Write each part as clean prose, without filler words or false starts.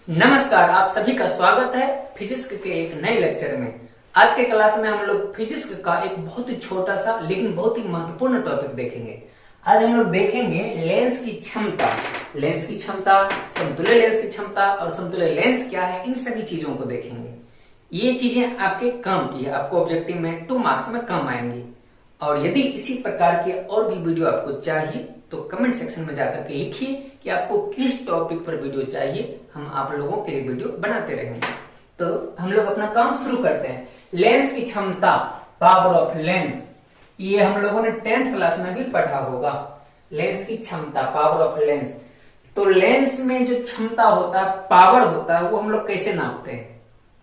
नमस्कार, आप सभी का स्वागत है फिजिक्स के एक नए लेक्चर में। आज के क्लास में हम लोग फिजिक्स का एक बहुत ही छोटा सा लेकिन बहुत ही महत्वपूर्ण टॉपिक देखेंगे। आज हम लोग देखेंगे लेंस की क्षमता। लेंस की क्षमता, समतुल्य लेंस की क्षमता और समतुल्य लेंस क्या है, इन सभी चीजों को देखेंगे। ये चीजें आपके काम की है, आपको ऑब्जेक्टिव में 2 मार्क्स में कम आएंगी। और यदि इसी प्रकार के और भी वीडियो आपको चाहिए तो कमेंट सेक्शन में जाकर के लिखिए कि आपको किस टॉपिक पर वीडियो चाहिए, हम आप लोगों के लिए वीडियो बनाते रहेंगे। तो हम लोग अपना काम शुरू करते हैं। लेंस की क्षमता, पावर ऑफ लेंस, ये हम लोगों ने 10th क्लास में भी पढ़ा होगा। लेंस की क्षमता, पावर ऑफ लेंस। तो लेंस में जो क्षमता होता है, पावर होता है, वो हम लोग कैसे नापते हैं?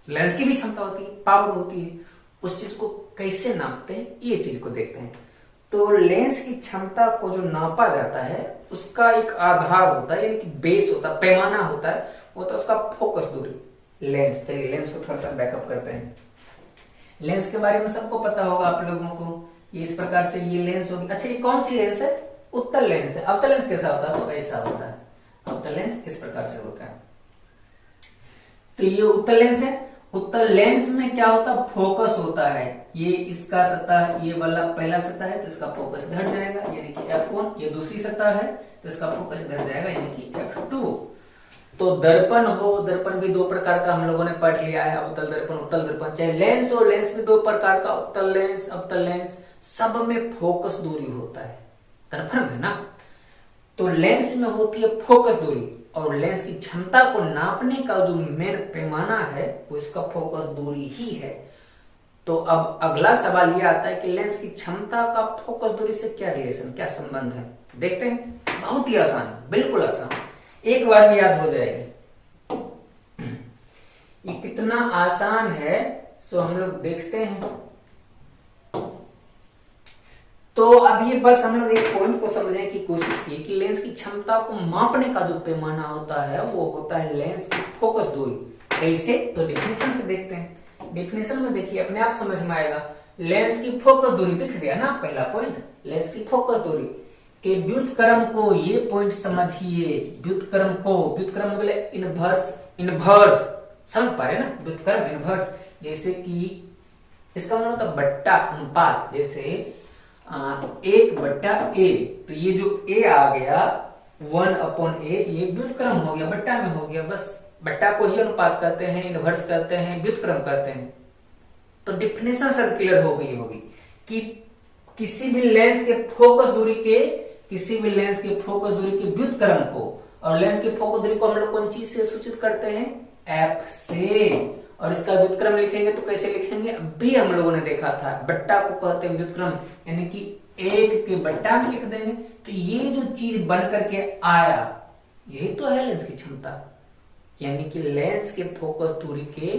लेंस की भी क्षमता होती है, पावर होती है, उस चीज को कैसे नापते हैं, ये चीज को देखते हैं। तो लेंस की क्षमता को जो नापा जाता है उसका एक आधार होता है, यानी कि बेस होता है, पैमाना होता है, वो तो उसका फोकस दूरी, लेंस। चलिए लेंस को थोड़ा सा बैकअप करते हैं। लेंस के बारे में सबको पता होगा आप लोगों को। ये इस प्रकार से ये लेंस होगी। अच्छा, ये कौन सी लेंस है? उत्तल लेंस है। अवतल लेंस कैसा होता है? तो ऐसा होता है। अवतल लेंस इस प्रकार से होता है। तो ये उत्तल लेंस है। उत्तल लेंस में क्या होता है? फोकस होता है। ये इसका सतह, ये वाला पहला सतह है तो इसका फोकस इधर जाएगा, यानी कि F1। ये दूसरी सतह है तो इसका फोकस इधर जाएगा, यानी कि F2। तो दर्पण हो, दर्पण भी 2 प्रकार का हम लोगों ने पढ़ लिया है, अवतल दर्पण, उत्तल दर्पण। चाहे लेंस हो, लेंस भी 2 प्रकार का, उत्तल लेंस, अवतल लेंस, सब में फोकस दूरी होता है। कन्फर्म है ना? तो लेंस में होती है फोकस दूरी, और लेंस की क्षमता को नापने का जो मेन पैमाना है वो इसका फोकस दूरी ही है। तो अब अगला सवाल ये आता है कि लेंस की क्षमता का फोकस दूरी से क्या रिलेशन, क्या संबंध है? देखते हैं। बहुत ही आसान, बिल्कुल आसान, एक बार में याद हो जाएगी। ये कितना आसान है सो हम लोग देखते हैं। तो अब ये बस हम लोग एक पॉइंट को समझने की कोशिश की कि लेंस की क्षमता को मापने का जो पैमाना होता है वो होता है लेंस की फोकस दूरी। कैसे? तो डेफिनेशन से देखते हैं। डेफिनेशन में देखिए, अपने आप समझ में आएगा। लेंस की फोकस दूरी दिख गया ना, पहला पॉइंट, लेंस की फोकस दूरी के व्युत्क्रम को, ये पॉइंट समझिए। व्युत्क्रम को, व्युत्क्रम मतलब इनवर्स, इनवर्स समझ पा रहे ना? व्युत्क्रम, इनवर्स, जैसे कि इसका मतलब होता है बट्टा अनुपात। जैसे 1/a, तो ये जो a आ गया 1/a, ये व्युत्क्रम हो गया, बट्टा में हो गया। बस बट्टा को ही अनुपात कहते हैं, इनवर्स कहते हैं, व्युत्क्रम कहते हैं। तो डेफिनेशन सब क्लियर हो गई होगी कि किसी भी लेंस के फोकस दूरी के, किसी भी लेंस के फोकस दूरी के व्युत्क्रम को, और लेंस के फोकस दूरी को हम लोग कौन चीज से सूचित करते हैं? F से। और इसका व्युत्क्रम लिखेंगे तो कैसे लिखेंगे? अभी हम लोगों ने देखा था, बट्टा को कहते हैं व्युत्क्रम, यानी कि 1 के बट्टा में लिख देंगे। तो ये जो चीज बन करके आया, यही तो है लेंस की क्षमता, यानी कि लेंस के फोकस दूरी के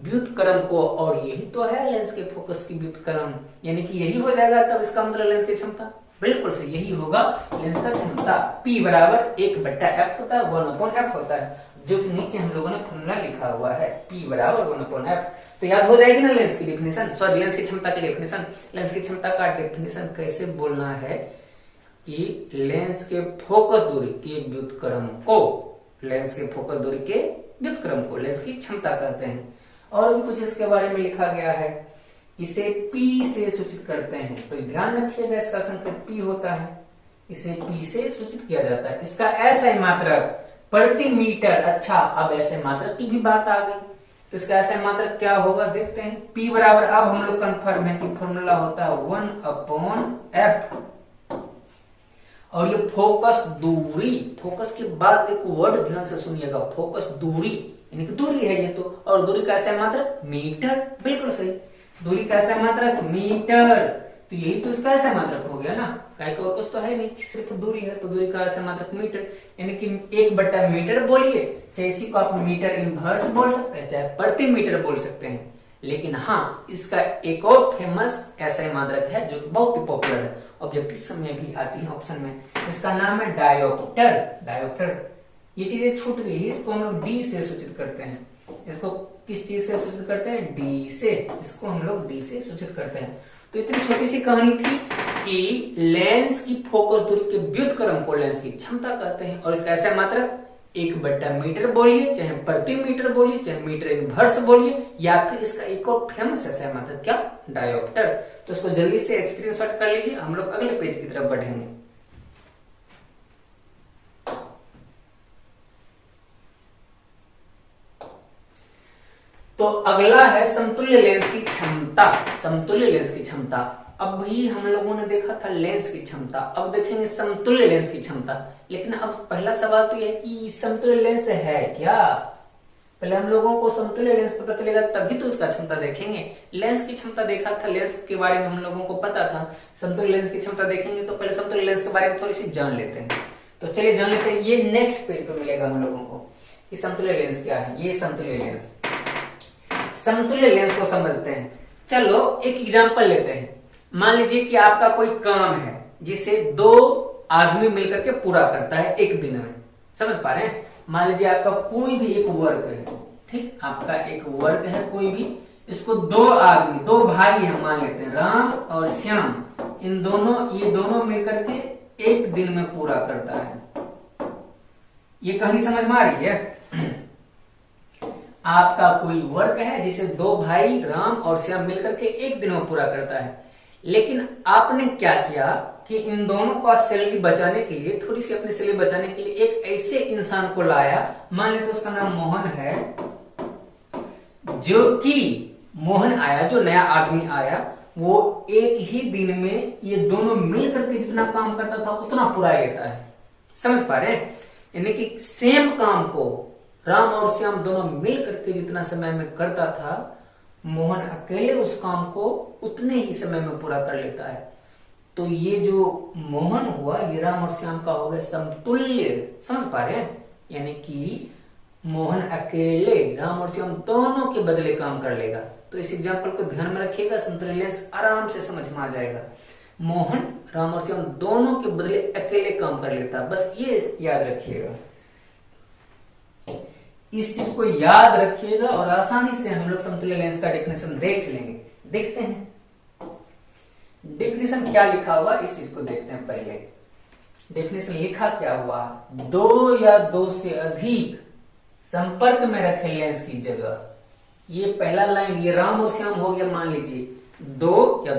व्युत्क्रम को, और यही तो है लेंस के फोकस की व्युत्क्रम, यानी कि यही हो जाएगा। तब इसका मतलब लेंस की क्षमता बिल्कुल से यही होगा लेंस का क्षमता। P बराबर 1/F होता है, 1/F होता है, जो कि नीचे हम लोगों ने फॉर्मूला लिखा हुआ है, P बराबर 1/F। तो याद हो जाएगी ना लेंस की डेफिनेशन, सॉरी लेंस की क्षमता की डेफिनेशन। लेंस की क्षमता का डेफिनेशन कैसे बोलना है कि लेंस के फोकस दूरी के व्युत्क्रम को, लेंस के फोकस दूरी के व्युत्क्रम को लेंस की क्षमता कहते हैं। और भी कुछ इसके बारे में लिखा गया है, इसे P से सूचित करते हैं। तो ध्यान रखिएगा, इसका संकेत P होता है, इसे P से सूचित किया जाता है। इसका ऐसा मात्रक प्रति मीटर। अच्छा, अब ऐसे मात्रक की भी बात आ गई, तो इसका ऐसा मात्रक क्या होगा देखते हैं। P बराबर, अब हम लोग कंफर्म है कि फॉर्मूला होता है 1/F। और ये फोकस दूरी, फोकस के बाद एक वर्ड ध्यान से सुनिएगा, फोकस दूरी, यानी कि दूरी है ये तो। और दूरी का ऐसा मात्रक मीटर, बिल्कुल सही, दूरी का ऐसा मात्रक मीटर। तो यही तो इसका ऐसा मात्रक हो गया ना, कहीं और कुछ तो है नहीं, सिर्फ दूरी है, तो दूरी का ऐसा मात्रक मीटर, यानी कि 1/मीटर बोलिए, चाहे इसी को आप मीटर इनवर्स बोल सकते हैं, चाहे प्रति मीटर बोल सकते हैं। लेकिन हाँ, इसका एक और फेमस ऐसा मात्रक है जो कि बहुत ही पॉपुलर है, ऑब्जेक्टिव में भी आती है ऑप्शन में, इसका नाम है डायोप्टर। डायोप्टर, ये चीजें छूट गई, इसको हम लोग डी से सूचित करते हैं। इसको किस चीज से सूचित करते हैं? डी से। इसको हम लोग डी से सूचित करते हैं। तो इतनी छोटी सी कहानी थी कि लेंस की फोकस दूरी के व्युत्क्रम को लेंस की क्षमता कहते हैं, और इसका ऐसा मात्रक 1/मीटर बोलिए, चाहे प्रति मीटर बोलिए, चाहे मीटर इनवर्स बोलिए, या फिर इसका एक और फेमस है मेथड, क्या, डायोप्टर। तो इसको जल्दी से स्क्रीनशॉट कर लीजिए, हम लोग अगले पेज की तरफ बढ़ेंगे। तो अगला है समतुल्य लेंस की क्षमता। समतुल्य लेंस की क्षमता, अब भी हम लोगों ने देखा था लेंस की क्षमता, अब देखेंगे समतुल्य लेंस की क्षमता। लेकिन अब पहला सवाल तो यह है कि समतुल्य लेंस है क्या। पहले हम लोगों को समतुल्य लेंस पता चलेगा तभी तो उसका क्षमता देखेंगे। लेंस की क्षमता देखा था, लेंस के बारे में हम लोगों को पता था। समतुल्य लेंस की क्षमता देखेंगे तो पहले समतुल्य लेंस के बारे में थोड़ी सी जान लेते हैं। तो चलिए जान लेते हैं, ये नेक्स्ट पेज पे मिलेगा हम लोगों को कि समतुल्य लेंस क्या है। ये समतुल्य लेंस, समतुल्य लेंस को समझते हैं। चलो एक एग्जांपल लेते हैं। मान लीजिए कि आपका कोई काम है जिसे 2 आदमी मिलकर के पूरा करता है एक दिन में, समझ पा रहे हैं। मान लीजिए आपका कोई भी एक वर्क है, ठीक, आपका एक वर्क है कोई भी, इसको 2 आदमी, 2 भाई है मान लेते हैं, राम और श्याम, इन दोनों, ये दोनों मिलकर के एक दिन में पूरा करता है। ये कहानी समझ में आ रही है। आपका कोई वर्क है जिसे 2 भाई राम और श्याम मिलकर के एक दिन में पूरा करता है, लेकिन आपने क्या किया कि इन दोनों का सैलरी बचाने के लिए, थोड़ी सी अपनी सैलरी बचाने के लिए एक ऐसे इंसान को लाया, मान लेते उसका नाम मोहन है, जो कि मोहन आया, जो नया आदमी आया, वो एक ही दिन में ये दोनों मिलकर के जितना काम करता था उतना पूरा लेता है। समझ पा रहे हैं, यानी कि सेम काम को राम और श्याम दोनों मिल करके जितना समय में करता था, मोहन अकेले उस काम को उतने ही समय में पूरा कर लेता है। तो ये जो मोहन हुआ, ये राम और श्याम का हो गया समतुल्य। समझ पा रहे हैं, यानी कि मोहन अकेले राम और श्याम दोनों के बदले काम कर लेगा। तो इस एग्जाम्पल को ध्यान में रखिएगा, समतुल्य लेंस आराम से समझ में आ जाएगा। मोहन राम और श्याम दोनों के बदले अकेले काम कर लेता, बस ये याद रखिएगा। इस चीज को याद रखिएगा और आसानी से हम लोग समतुल्य लेंस का डेफिनेशन देख लेंगे। देखते हैं डेफिनेशन क्या लिखा हुआ, इस चीज को देखते हैं। पहले डेफिनेशन लिखा क्या हुआ, 2 या 2 से अधिक संपर्क में रखे लेंस की जगह। ये पहला लाइन, ये राम और श्याम हो गया, मान लीजिए 2 या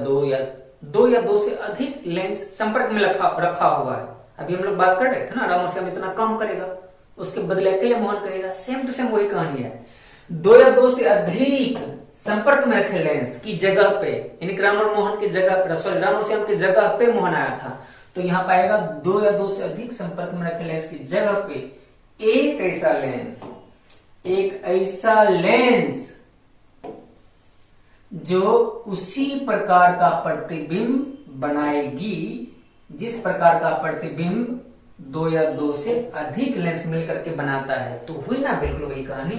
2 से अधिक लेंस संपर्क में रखा हुआ है। अभी हम लोग बात कर रहे थे ना, राम और श्याम इतना काम करेगा, उसके बदले अकेले मोहन करेगा। सेम टू सेम वही कहानी है। 2 या 2 से अधिक संपर्क में रखे लेंस की जगह पे, यानी राम और मोहन की जगह, सॉरी राम और श्याम की जगह पे मोहन आया था, तो यहां पाएगा 2 या 2 से अधिक संपर्क में रखे लेंस की जगह पे एक ऐसा लेंस जो उसी प्रकार का प्रतिबिंब बनाएगी जिस प्रकार का प्रतिबिंब 2 या 2 से अधिक लेंस मिलकर के बनाता है। तो हुई ना बिल्कुल वही कहानी,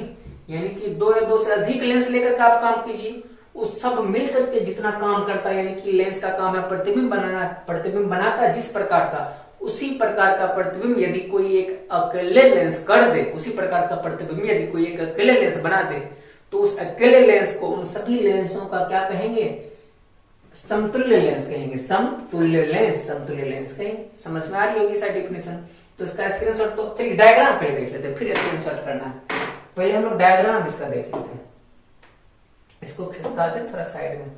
यानी कि 2 या 2 से अधिक लेंस लेकर के आप काम कीजिए, उस सब मिलकर के जितना काम करता है, यानी कि लेंस का काम है प्रतिबिंब बनाना, प्रतिबिंब बनाता है जिस प्रकार का, उसी प्रकार का प्रतिबिंब यदि कोई एक अकेले लेंस कर दे, उसी प्रकार का प्रतिबिंब यदि कोई एक अकेले लेंस बना दे, तो उस अकेले लेंस को, उन सभी लेंसों का क्या कहेंगे, समतुल्य लेंस कहेंगे। समतुल्य लेंस कहेंगे। समझ में आ रही होगी सर डेफिनेशन। तो इसका स्क्रीनशॉट, तो चलिए डायग्राम पहले देख लेते हैं, फिर स्क्रीनशॉट करना है। पहले हम लोग डायग्राम इसका देख लेते हैं, इसको खिसका दे थोड़ा साइड में,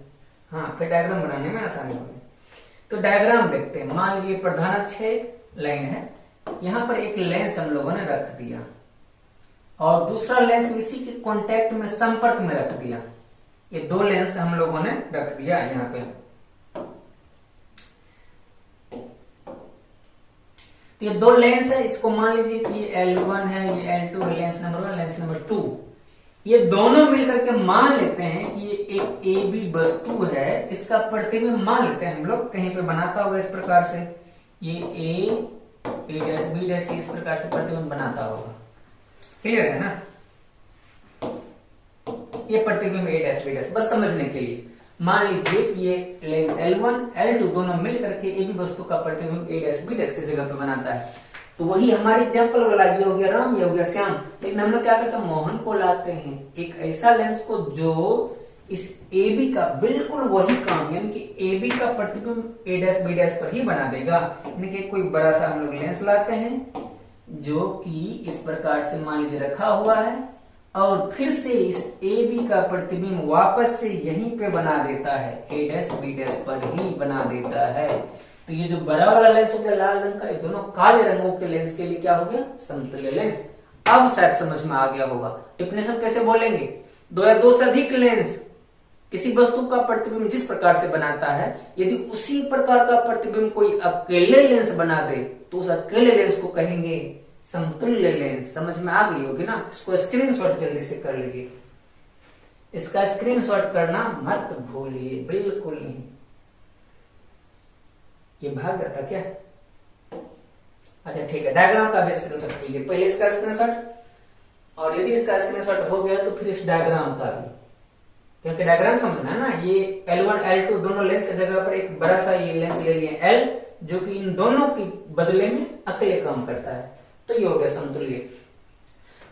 हाँ, फिर डायग्राम बनाने में आसानी होगी। तो डायग्राम देखते हैं। मान लीजिए प्रधान अक्ष लाइन है, यहां पर एक लेंस हम लोगों ने रख दिया और दूसरा लेंस इसी के कॉन्टेक्ट में, संपर्क में रख दिया। ये 2 लेंस हम लोगों ने रख दिया यहाँ पे। तो ये 2 लेंस है, इसको मान लीजिए कि ये L1 है, ये L2 है, लेंस नंबर 1, लेंस नंबर 2। ये दोनों मिलकर के मान लेते हैं कि ये एक AB वस्तु है, इसका प्रतिबिंब मान लेते हैं हम लोग, कहीं पे बनाता होगा इस प्रकार से, ये A B' इस प्रकार से प्रतिबिंब बनाता होगा। क्लियर है ना, ये प्रतिबिंब A' B', बस समझने के लिए। मान लीजिए कि ये लेंस L1 L2 दोनों मिल करके AB वस्तु का प्रतिबिंब A' B' की जगह पे बनाता है। तो वही हमारे एग्जाम्पल वाला, ये हो गया राम, ये हो गया श्याम। लेकिन हम लोग क्या करते हैं, मोहन को लाते हैं, एक ऐसा लेंस को जो इस AB का बिल्कुल वही काम, यानी कि AB का प्रतिबिंब A' B' पर ही बना देगा। यानी कि कोई बड़ा सा हम लोग लेंस लाते हैं, जो कि इस प्रकार से मान लीजिए रखा हुआ है, और फिर से इस ए बी का प्रतिबिंब वापस से यहीं पे बना देता है, ए डैश बी डैश पर ही बना देता है। तो ये जो बड़ा वाला लेंस हो गया लाल रंग का, ये दोनों काले रंगों के लेंस के लिए क्या हो गया, समतुल्य लेंस। अब शायद समझ में आ गया होगा। डेफिनेशन कैसे बोलेंगे, दो या दो से अधिक लेंस किसी वस्तु का प्रतिबिंब जिस प्रकार से बनाता है, यदि उसी प्रकार का प्रतिबिंब कोई अकेले लेंस बना दे तो उस अकेले लेंस को कहेंगे समतुल्य लेंस। समझ में आ गई होगी ना। इसको स्क्रीनशॉट जल्दी से कर लीजिए। इसका स्क्रीनशॉट करना मत भूलिए, बिल्कुल नहीं। ये भाग जाता क्या? अच्छा ठीक है, डायग्राम का भी स्क्रीनशॉट कीजिए। पहले इसका स्क्रीनशॉट, और यदि इसका स्क्रीनशॉट हो गया तो फिर इस डायग्राम का भी, क्योंकि डायग्राम समझना है ना। ये L1 L2 दोनों लेंस की जगह पर एक बड़ा सा ये लेंस ले लिए L, जो कि इन दोनों के बदले में अकेले काम करता है। तो ये हो गया समतुल्य।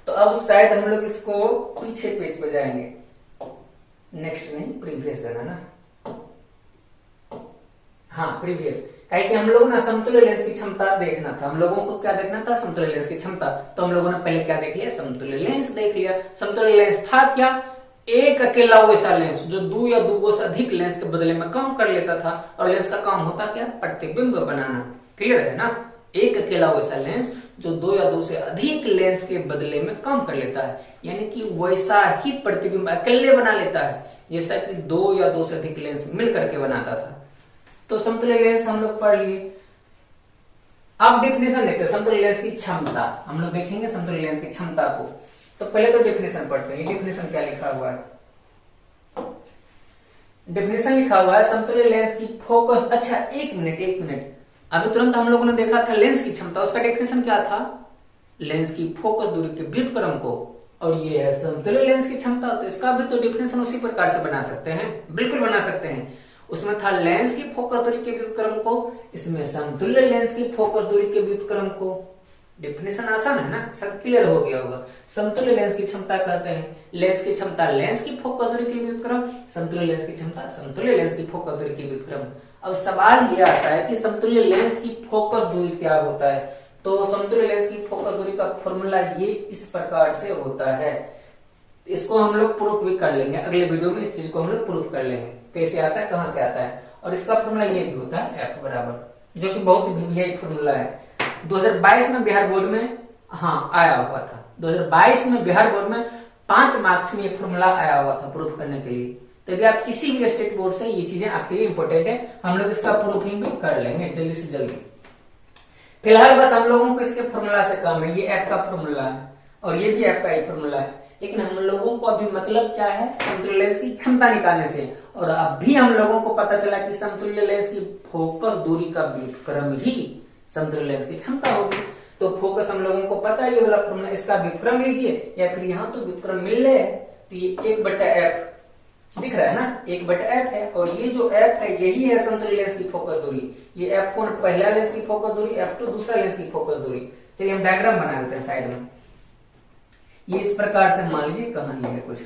तो अब शायद हम लोग इसको पीछे पेज पे जाएंगे, नेक्स्ट नहीं प्रीवियस जाना ना। हाँ प्रीवियस, कहीं कि हम लोग ना समतुल्य लेंस की क्षमता देखना था। हम लोगों को क्या देखना था, समतुल्य लेंस की क्षमता। तो हम लोगों ने पहले क्या देख लिया, समतुल्य लेंस देख लिया। समतुल्य लेंस था क्या, एक अकेला वैसा लेंस जो दो या दो से अधिक लेंस के बदले में काम कर लेता था। और लेंस का काम होता क्या, प्रतिबिंब बनाना। क्लियर है ना। एक अकेला वैसा लेंस जो दो या दो से अधिक लेंस के बदले में काम कर लेता है, यानी कि वैसा ही प्रतिबिंब अकेले बना लेता है जैसा कि दो या दो से अधिक लेंस मिल करके बनाता था। तो समतुल्य लेंस हम लोग पढ़ लिए। अब डेफिनेशन देखते हैं समतुल्य लेंस की क्षमता। हम लोग देखेंगे समतुल्य लेंस की क्षमता को। तो पहले तो डेफिनेशन पढ़ते हैं। डेफिनेशन क्या लिखा हुआ है, डेफिनेशन लिखा हुआ है समतुल्य लेंस की फोकस। अच्छा एक मिनट, अभी तुरंत हम लोगों ने देखा था लेंस की क्षमता, उसका डेफिनेशन क्या था, लेंस की फोकस दूरी के व्युत्क्रम को, और ये है समतुल्य लेंस की क्षमता। तो इसका भी तो डेफिनेशन उसी प्रकार से बना सकते हैं, बिल्कुल बना सकते हैं। उसमें था लेंस की फोकस दूरी के व्युत्क्रम को, इसमें समतुल्य लेंस की फोकस दूरी के व्युत्क्रम को। डेफिनेशन आसान है ना, सब क्लियर हो गया होगा। समतुल्य लेंस की क्षमता कहते हैं लेंस की क्षमता लेंस की फोकस दूरी के व्युत्क्रम, समतुल्य लेंस की क्षमता समतुल्य लेंस की फोकस दूरी के व्युत्क्रम। अब सवाल ये आता है कि समतुल्य लेंस की फोकस दूरी क्या होता है। तो समतुल्य लेंस की फोकस दूरी का फॉर्मूला ये इस प्रकार से होता है। इसको हम लोग प्रूफ भी कर लेंगे अगले वीडियो में। इस चीज को हम लोग प्रूफ कर लेंगे कैसे आता है, कहां से आता है। और इसका फॉर्मूला ये भी होता है F बराबर, जो कि बहुत ही वीआईपी फॉर्मूला है। 2022 में बिहार बोर्ड में आया हुआ था। 2022 में बिहार बोर्ड में 5 मार्क्स में ये फॉर्मूला आया हुआ था प्रूफ करने के लिए। तो यदि आप किसी भी स्टेट बोर्ड से, ये चीजें आपके लिए इंपॉर्टेंट है, हम लोग इसका प्रूफिंग भी कर लेंगे जल्दी से जल्दी। फिलहाल बस हम लोगों को इसके फॉर्मूला से काम है। ये F का फॉर्मूला है और ये भी F का ही फॉर्मूला है, लेकिन हम लोगों को अभी मतलब क्या है, समतुल्य लेंस की क्षमता निकालने से। और अभी हम लोगों को पता चला कि समतुल्य लेंस की फोकस दूरी का व्युत्क्रम ही समतुल्य लेंस की क्षमता होगी। तो फोकस हम लोगों को पता है, ये वाला फॉर्मूला, इसका व्युत्क्रम लीजिए या फिर यहाँ तो व्युत्क्रम मिल रहे हैं। तो ये 1/f दिख रहा है ना, 1/f है। और ये जो f है यही है समतुल्य लेंस की फोकस दूरी। ये f1 पहला लेंस की फोकस दूरी, f2 दूसरा लेंस की फोकस दूरी। चलिए हम डायग्राम बना देते हैं साइड में। ये इस प्रकार से मान लीजिए कहानी है कुछ।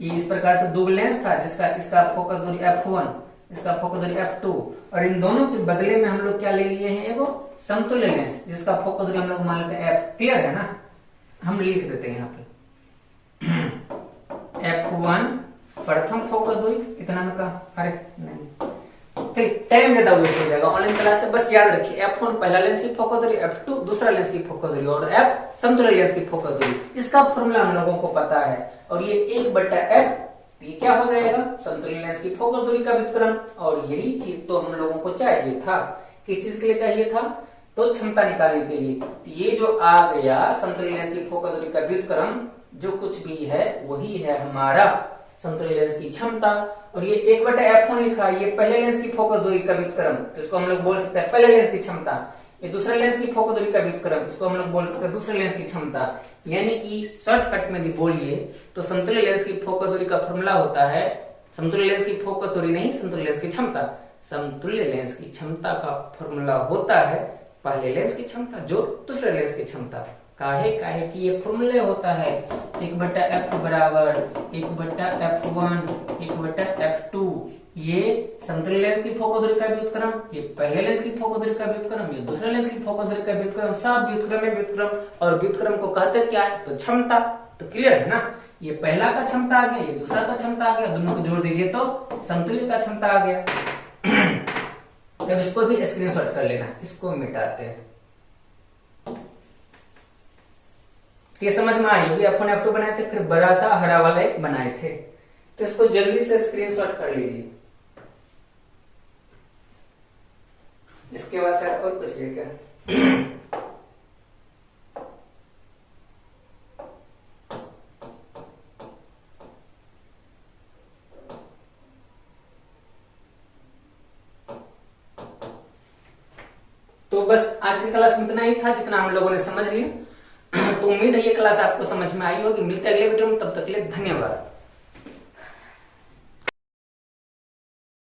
ये इस प्रकार से दो लेंस था जिसका इसका फोकस दूरी f1, इसका फोकस दूरी f2, और इन दोनों के बदले में हम लोग क्या ले लिए हैं, एगो समतुल्य लेंस जिसका फोकस दूरी हम लोग मान लेते हैं f। क्लियर है ना, हम लिख देते हैं यहाँ पे f1 प्रथम फोकस दूरी, इतना में कहा, अरे नहीं चलिए टाइम ज्यादा वेस्ट हो जाएगा ऑनलाइन क्लास से। बस याद रखिए f1 पहला लेंस की फोकस दूरी, f2 दूसरा लेंस की फोकस दूरी, और f समतुल्य लेंस की फोकस दूरी। इसका फॉर्मूला हम लोगों को पता है। और ये 1/f ये क्या हो जाएगा, समतुल्य लेंस की फोकस दूरी का व्युत्क्रम। और यही चीज तो हम लोगों को चाहिए था। किस चीज के लिए चाहिए था, तो क्षमता निकालने के लिए। ये जो आ गया समतुल्य लेंस की फोकस दूरी का व्युत्क्रम, जो कुछ भी है वही है हमारा समतुल्य लेंस की क्षमता। और ये 1/f1 लिखा है, ये पहले लेंस की फोकस दूरी का व्युत्क्रम, तो इसको हम लोग बोल सकते हैं पहले लेंस की क्षमता। ये दूसरे लेंस की फोकस दूरी का व्युत्क्रम, इसको हम लोग बोल सकते हैं दूसरे लेंस की क्षमता। यानी कि शॉर्टकट में यदि बोलिए तो समतुल्य लेंस की फोकस दूरी का फॉर्मूला होता है, समतुल्य लेंस की फोकस दूरी नहीं, समतुल्य लेंस की क्षमता। समतुल्य लेंस की क्षमता का फॉर्मूला होता है पहले लेंस की क्षमता जो दूसरे लेंस की क्षमता। काहे कि ये फॉर्मूले होता है 1/f बराबर 1/f1 1/f2 ये समतल लेंस की फोकस दूरी का व्युत्क्रम, ये पहले लेंस की फोकस दूरी का व्युत्क्रम, ये दूसरे लेंस की फोकस दूरी का व्युत्क्रम, सब व्युत्क्रम है व्युत्क्रम। और व्युत्क्रम को कहते क्या है? तो क्षमता। तो क्लियर है ना, ये पहला का क्षमता आ गया, ये दूसरा का क्षमता आ गया, दोनों को जोड़ दीजिए तो समतुल्य का क्षमता आ गया। अब इसको भी स्क्रीनशॉट कर लेना, इसको मिटाते हैं। ये समझ में आई होगी, F1 F2 बनाए थे, फिर बड़ा सा हरा वाला एक बनाए थे, तो इसको जल्दी से स्क्रीनशॉट कर लीजिए। इसके बाद सर और कुछ भी क्या? तो बस आज की क्लास में इतना ही था जितना हम लोगों ने समझ लिया। तो उम्मीद है ये क्लास आपको समझ में आई होगी। मिलते हैं अगले वीडियो में, तब तक के लिए धन्यवाद।